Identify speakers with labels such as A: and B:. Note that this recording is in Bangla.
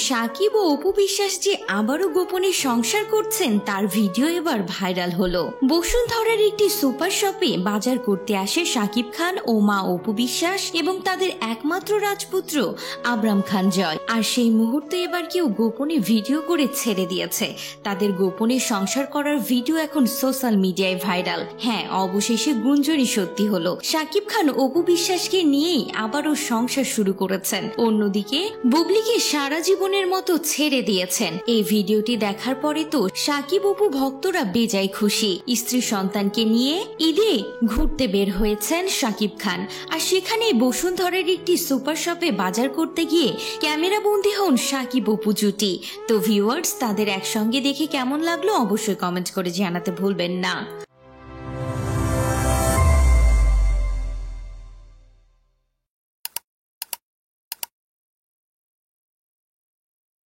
A: সাকিব ও অপু বিশ্বাস যে আবারও গোপনে সংসার করছেন তার ভিডিও এবার ভাইরাল হলো। বসুন্ধরার একটি সুপার শপে বাজার করতে আসে সাকিব খান ও মা অপু বিশ্বাস এবং তাদের একমাত্র রাজপুত্র আবরাম খান জয়। আর সেই মুহূর্তে এবার কেউ গোপনে ভিডিও করে ছেড়ে দিয়েছে। তাদের গোপনে সংসার করার ভিডিও এখন সোশ্যাল মিডিয়ায় ভাইরাল। হ্যাঁ, অবশেষে গুঞ্জনই সত্যি হলো। সাকিব খান অপু বিশ্বাসকে নিয়েই আবারও সংসার শুরু করেছেন। অন্যদিকে বুবলিকে সারা জীবনের মতো ছেড়ে দিয়েছেন। এই ভিডিওটি দেখার পরে তো সাকিব অপু ভক্তরা বেজায় খুশি। স্ত্রী সন্তানকে নিয়ে ঈদে ঘুরতে বের হয়েছেন সাকিব খান। আর সেখানে বসুন্ধরার একটি সুপার শপে বাজার করতে গিয়ে ক্যামেরা বন্দী হন সাকিব অপু জুটি। তো ভিউয়ার্স, তাদের একসঙ্গে দেখে কেমন লাগলো অবশ্যই কমেন্ট করে জানাতে ভুলবেন না।